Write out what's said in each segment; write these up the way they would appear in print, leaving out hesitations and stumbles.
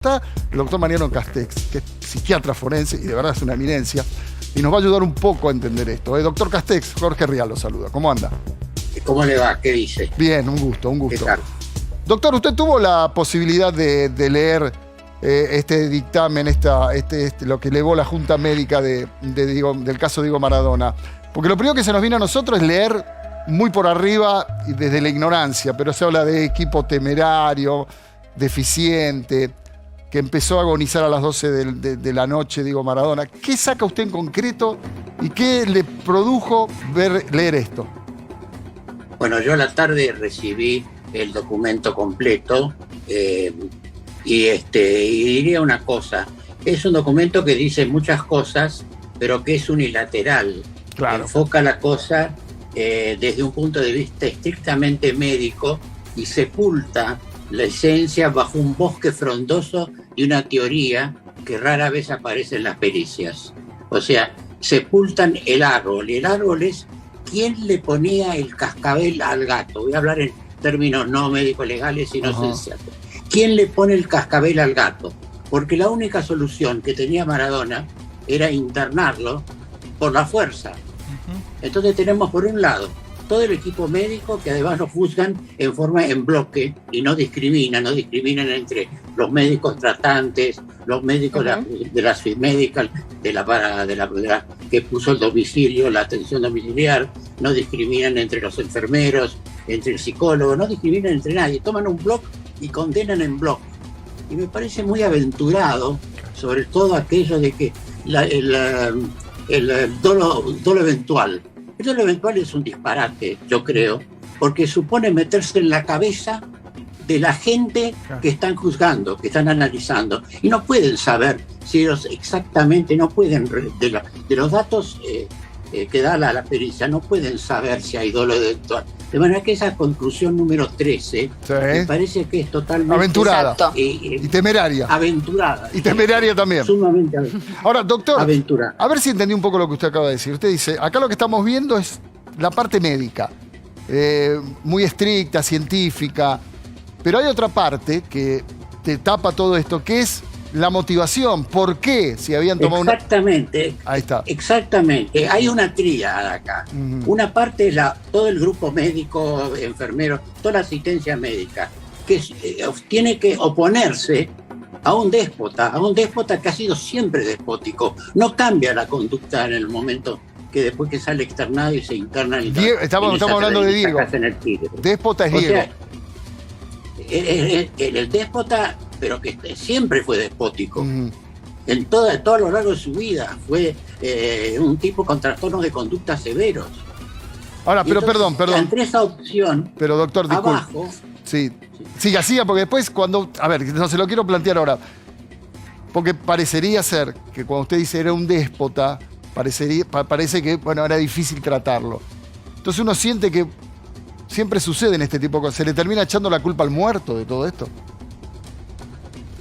Está el doctor Mariano Castex, que es psiquiatra forense y de verdad es una eminencia, y nos va a ayudar un poco a entender esto. Doctor Castex, Jorge Rial lo saluda. ¿Cómo anda? ¿Cómo le va? ¿Qué dice? Bien, un gusto, un gusto. ¿Qué tal? Doctor, ¿usted tuvo la posibilidad de leer este dictamen, lo que elevó la Junta Médica del caso Diego Maradona? Porque lo primero que se nos viene a nosotros es leer muy por arriba y desde la ignorancia, pero se habla de equipo temerario, deficiente, que empezó a agonizar a las 12 de la noche, Diego Maradona. ¿Qué saca usted en concreto y qué le produjo leer esto? Bueno, yo a la tarde recibí el documento completo y diría una cosa. Es un documento que dice muchas cosas, pero que es unilateral. Claro. Enfoca la cosa desde un punto de vista estrictamente médico y sepulta la esencia bajo un bosque frondoso de una teoría que rara vez aparece en las pericias. O sea, sepultan el árbol, y el árbol es quién le ponía el cascabel al gato. Voy a hablar en términos no médicos legales, sino sensatos. ¿Quién le pone el cascabel al gato? Porque la única solución que tenía Maradona era internarlo por la fuerza. Entonces tenemos por un lado todo el equipo médico que además lo juzgan en bloque y no discriminan entre los médicos tratantes, los médicos de la Swiss Medical, de la que puso el domicilio, la atención domiciliar, no discriminan entre los enfermeros, entre el psicólogo, no discriminan entre nadie, toman un bloque y condenan en bloque. Y me parece muy aventurado, sobre todo aquello de que el dolo eventual. El dolo eventual es un disparate, yo creo, porque supone meterse en la cabeza de la gente que están juzgando, que están analizando, y no pueden saber si ellos exactamente, no pueden, de los datos que da la pericia, no pueden saber si hay dolo eventual. De manera que esa conclusión número 13 me parece que es totalmente aventurada y temeraria. Aventurada. Y temeraria también. Sumamente aventurada. Ahora, doctor, aventurada. A ver si entendí un poco lo que usted acaba de decir. Usted dice, acá lo que estamos viendo es la parte médica, muy estricta, científica, pero hay otra parte que te tapa todo esto, que es la motivación. ¿Por qué? Si habían tomado Exactamente. Ahí está. Exactamente. Hay una tríada acá. Una parte es todo el grupo médico, enfermero, toda la asistencia médica, que tiene que oponerse a un déspota que ha sido siempre despótico. No cambia la conducta en el momento que después que sale externado y se interna en estamos hablando de Diego. Déspota es Diego. Sea, el déspota, pero que siempre fue despótico. En todo a lo largo de su vida fue un tipo con trastornos de conducta severos. Ahora, pero entonces, perdón. Entre esa opción, pero doctor, disculpe. Abajo... Sí, siga, porque después cuando... A ver, no se lo quiero plantear ahora. Porque parecería ser que cuando usted dice era un déspota, parece que, bueno, era difícil tratarlo. Entonces uno siente que siempre sucede en este tipo de cosas. Se le termina echando la culpa al muerto de todo esto.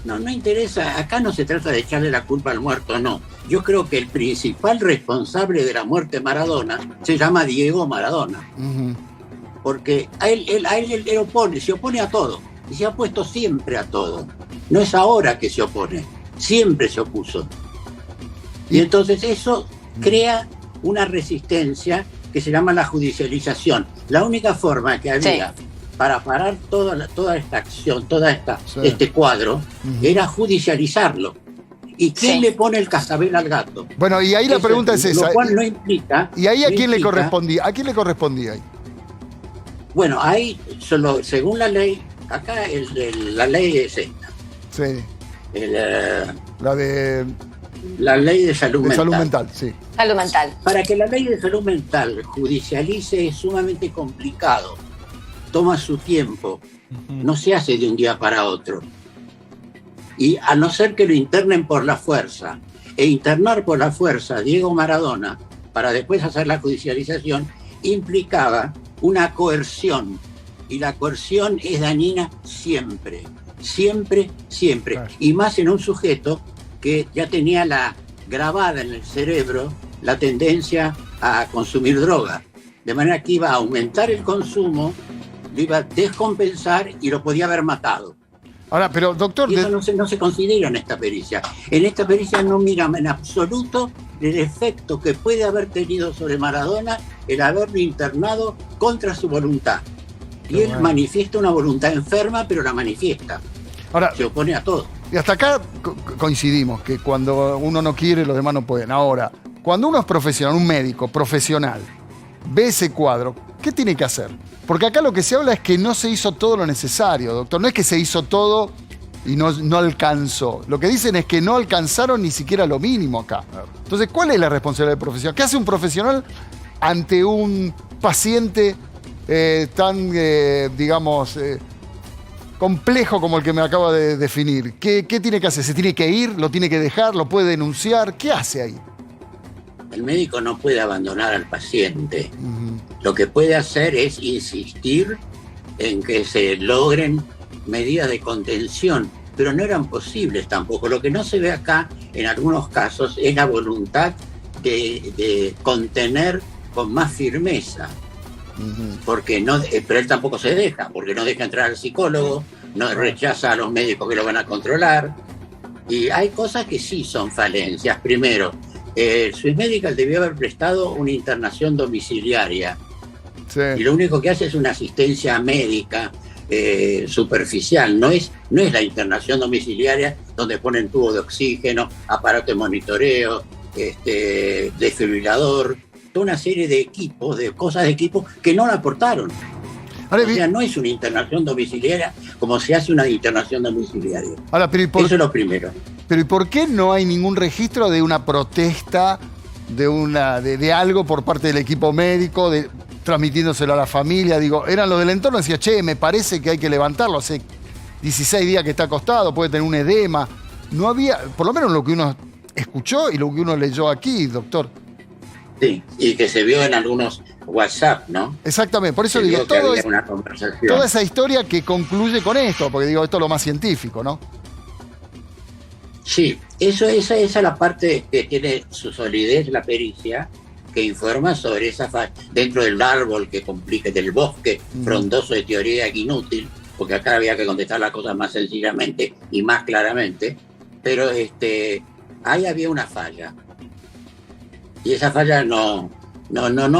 No interesa. Acá no se trata de echarle la culpa al muerto, no. Yo creo que el principal responsable de la muerte de Maradona se llama Diego Maradona. Porque a él se opone a todo. Y se ha opuesto siempre a todo. No es ahora que se opone. Siempre se opuso. Y entonces eso crea una resistencia que se llama la judicialización. La única forma que había para parar toda esta acción, este cuadro, era judicializarlo. ¿Y quién le pone el cascabel al gato? Bueno, y ahí la pregunta es esa. Lo cual no implica... ¿Y ahí a quién le correspondía? ¿A quién le correspondía ahí? Bueno, ahí, según la ley, acá la ley es esta. Sí. La ley de salud mental. Salud mental, sí. Salud mental. Para que la ley de salud mental judicialice es sumamente complicado. Toma su tiempo. No se hace de un día para otro. Y a no ser que lo internen por la fuerza, e internar por la fuerza a Diego Maradona para después hacer la judicialización, implicaba una coerción. Y la coerción es dañina siempre. Siempre. Claro. Y más en un sujeto que ya tenía grabada en el cerebro la tendencia a consumir droga. De manera que iba a aumentar el consumo, lo iba a descompensar y lo podía haber matado. Ahora, pero doctor... Y eso no se considera en esta pericia. En esta pericia no miran en absoluto el efecto que puede haber tenido sobre Maradona el haberlo internado contra su voluntad. Y él manifiesta una voluntad enferma, pero la manifiesta. Ahora, se opone a todo. Y hasta acá coincidimos, que cuando uno no quiere, los demás no pueden. Ahora, cuando uno es profesional, un médico profesional, ve ese cuadro, ¿qué tiene que hacer? Porque acá lo que se habla es que no se hizo todo lo necesario, doctor. No es que se hizo todo y no alcanzó. Lo que dicen es que no alcanzaron ni siquiera lo mínimo acá. Entonces, ¿cuál es la responsabilidad del profesional? ¿Qué hace un profesional ante un paciente tan, digamos, complejo como el que me acaba de definir? ¿Qué tiene que hacer? ¿Se tiene que ir? ¿Lo tiene que dejar? ¿Lo puede denunciar? ¿Qué hace ahí? El médico no puede abandonar al paciente. Lo que puede hacer es insistir en que se logren medidas de contención, pero no eran posibles tampoco. Lo que no se ve acá, en algunos casos, es la voluntad de contener con más firmeza. Porque no, pero él tampoco se deja, porque no deja entrar al psicólogo, no rechaza a los médicos que lo van a controlar. Y hay cosas que sí son falencias. Primero, Swiss Medical debió haber prestado una internación domiciliaria. Sí. Y lo único que hace es una asistencia médica superficial. No es la internación domiciliaria donde ponen tubo de oxígeno, aparato de monitoreo, desfibrilador, toda una serie de equipos, de cosas de equipo que no la aportaron. Ahora, o sea, no es una internación domiciliaria como se hace una internación domiciliaria. Ahora, pero eso es lo primero. Pero ¿y por qué no hay ningún registro de una protesta, de algo por parte del equipo médico, transmitiéndoselo a la familia? Digo, eran los del entorno, decía, che, me parece que hay que levantarlo, hace 16 días que está acostado, puede tener un edema. No había, por lo menos lo que uno escuchó y lo que uno leyó aquí, doctor. Sí, y que se vio en algunos WhatsApp, ¿no? Exactamente, por eso digo, toda esa historia que concluye con esto, porque digo, esto es lo más científico, ¿no? Sí, esa es la parte que tiene su solidez, la pericia, que informa sobre esa dentro del árbol que complica, del bosque frondoso de teoría inútil, porque acá había que contestar las cosas más sencillamente y más claramente, pero ahí había una falla. Y esa falla no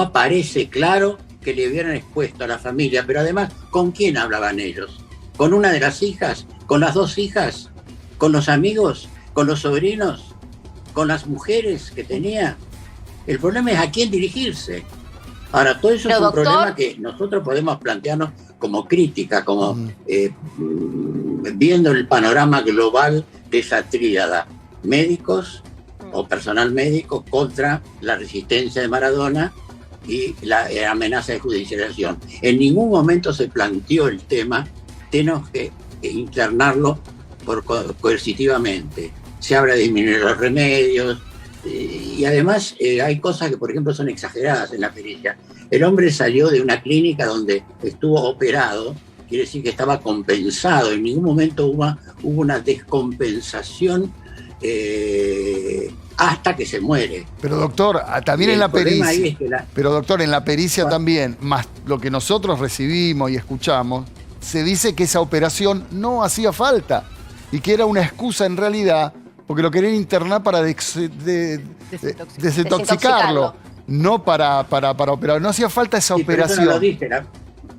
aparece claro que le hubieran expuesto a la familia, pero además, ¿con quién hablaban ellos? ¿Con una de las hijas? ¿Con las dos hijas? ¿Con los amigos? ¿Con los sobrinos? ¿Con las mujeres que tenía? El problema es a quién dirigirse. Ahora, todo eso es un problema que nosotros podemos plantearnos como crítica, como viendo el panorama global de esa tríada. Médicos o personal médico contra la resistencia de Maradona y la amenaza de judicialización. En ningún momento se planteó el tema, tenemos que internarlo coercitivamente. Se habla de disminuir los remedios y además hay cosas que, por ejemplo, son exageradas en la pericia. El hombre salió de una clínica donde estuvo operado, quiere decir que estaba compensado. En ningún momento hubo una descompensación hasta que se muere. Pero doctor, también en la pericia, pero doctor, en la pericia también, más lo que nosotros recibimos y escuchamos, se dice que esa operación no hacía falta y que era una excusa en realidad, porque lo querían internar para desintoxicarlo, no para operar. No hacía falta esa operación. Pero eso no lo dice.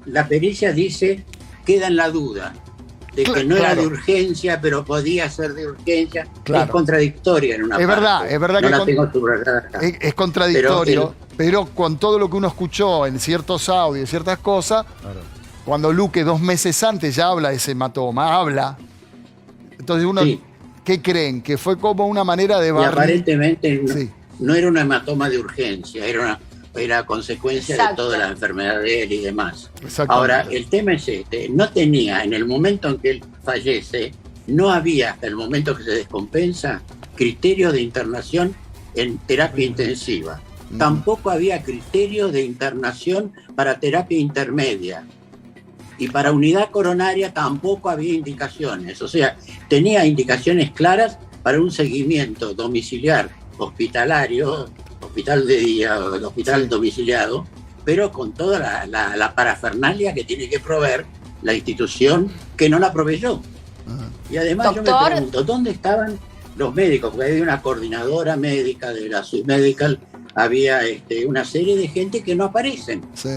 La pericia dice, queda en la duda de que no era de urgencia, pero podía ser de urgencia. Claro. Es contradictoria en una parte. Es verdad no que la tengo subrayada acá. Es contradictorio, pero con todo lo que uno escuchó en ciertos audios, ciertas cosas, claro. Cuando Luque 2 meses antes ya habla de ese hematoma, entonces uno, sí. ¿Qué creen? Que fue como una manera de barrer. Aparentemente no era un hematoma de urgencia, era consecuencia de toda la enfermedad de él y demás. Ahora, el tema es no tenía, en el momento en que él fallece, no había, hasta el momento que se descompensa, criterios de internación en terapia intensiva. Tampoco había criterios de internación para terapia intermedia. Y para unidad coronaria tampoco había indicaciones. O sea, tenía indicaciones claras para un seguimiento domiciliar, hospitalario, hospital de día, hospital domiciliado, pero con toda la parafernalia que tiene que proveer la institución que no la proveyó. Y además yo Doctor. me pregunto, ¿dónde estaban los médicos? Porque había una coordinadora médica de la Swiss Medical, había una serie de gente que no aparecen. Sí,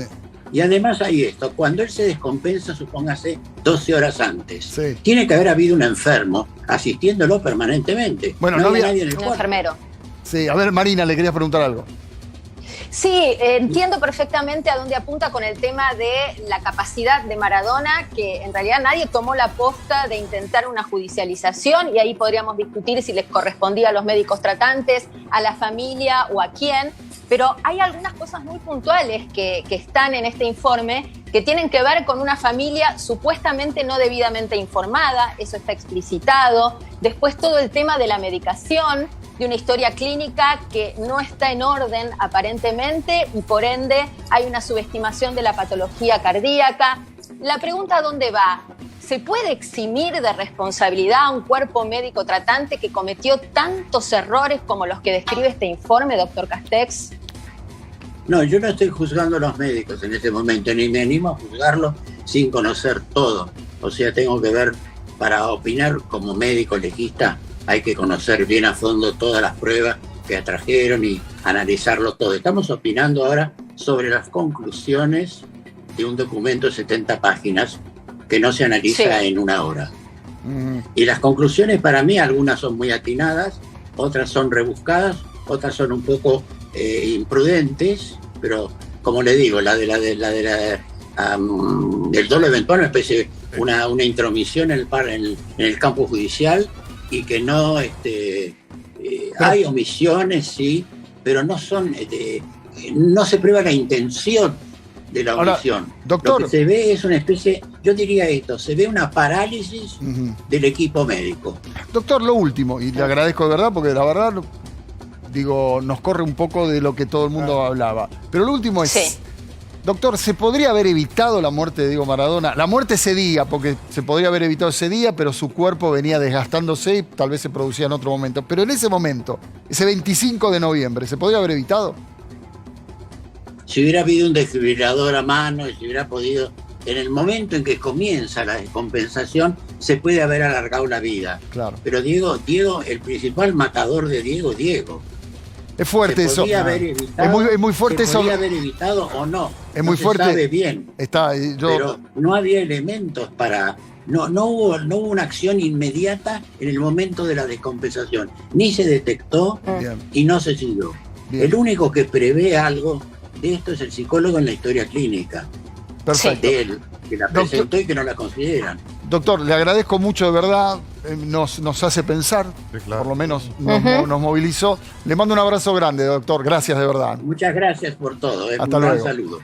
Y además hay esto, cuando él se descompensa, supóngase 12 horas antes, sí. tiene que haber habido un enfermo asistiéndolo permanentemente. Bueno, no no había había- nadie en el Un cuarto. enfermero. Sí, a ver, Marina, le querías preguntar algo. Sí, entiendo perfectamente a dónde apunta con el tema de la capacidad de Maradona, que en realidad nadie tomó la posta de intentar una judicialización y ahí podríamos discutir si les correspondía a los médicos tratantes, a la familia o a quién, pero hay algunas cosas muy puntuales que están en este informe que tienen que ver con una familia supuestamente no debidamente informada, eso está explicitado. Después todo el tema de la medicación, de una historia clínica que no está en orden aparentemente y por ende hay una subestimación de la patología cardíaca. La pregunta ¿a dónde va? ¿Se puede eximir de responsabilidad a un cuerpo médico tratante que cometió tantos errores como los que describe este informe, doctor Castex? No, yo no estoy juzgando a los médicos en este momento, ni me animo a juzgarlos sin conocer todo. O sea, tengo que ver, para opinar como médico legista, hay que conocer bien a fondo todas las pruebas que trajeron y analizarlo todo. Estamos opinando ahora sobre las conclusiones de un documento de 70 páginas que no se analiza Sí. en una hora. Y las conclusiones para mí, algunas son muy atinadas, otras son rebuscadas, otras son un poco imprudentes, pero como le digo, del dolo eventual, una especie de una intromisión en el campo judicial y que no hay omisiones, sí, pero no son no se prueba la intención de la Ahora, omisión. doctor. Lo que se ve es una especie, yo diría esto, se ve una parálisis del equipo médico. Doctor, lo último, y le agradezco de verdad, porque la verdad, digo, nos corre un poco de lo que todo el mundo hablaba. Pero lo último es, Sí. doctor, ¿se podría haber evitado la muerte de Diego Maradona? La muerte ese día, porque se podría haber evitado ese día, pero su cuerpo venía desgastándose y tal vez se producía en otro momento. Pero en ese momento, ese 25 de noviembre, ¿se podría haber evitado? Si hubiera habido un desfibrilador a mano, y si hubiera podido, en el momento en que comienza la descompensación, se puede haber alargado la vida. Claro. Pero Diego, el principal matador de Diego. Es fuerte Se eso. podría haber evitado, Es muy fuerte se eso. podría haber evitado o no. Es muy no fuerte. Se sabe bien. Está, Pero no había elementos para. No hubo una acción inmediata en el momento de la descompensación. Ni se detectó Bien. y no se siguió. Bien. El único que prevé algo de esto es el psicólogo en la historia clínica. Perfecto. De él, que la Doctor- presentó y que no la consideran. Doctor, le agradezco mucho de verdad, nos hace pensar, Sí, claro. por lo menos nos movilizó. Le mando un abrazo grande, doctor, gracias de verdad. Muchas gracias por todo. Hasta Un gran luego. saludo.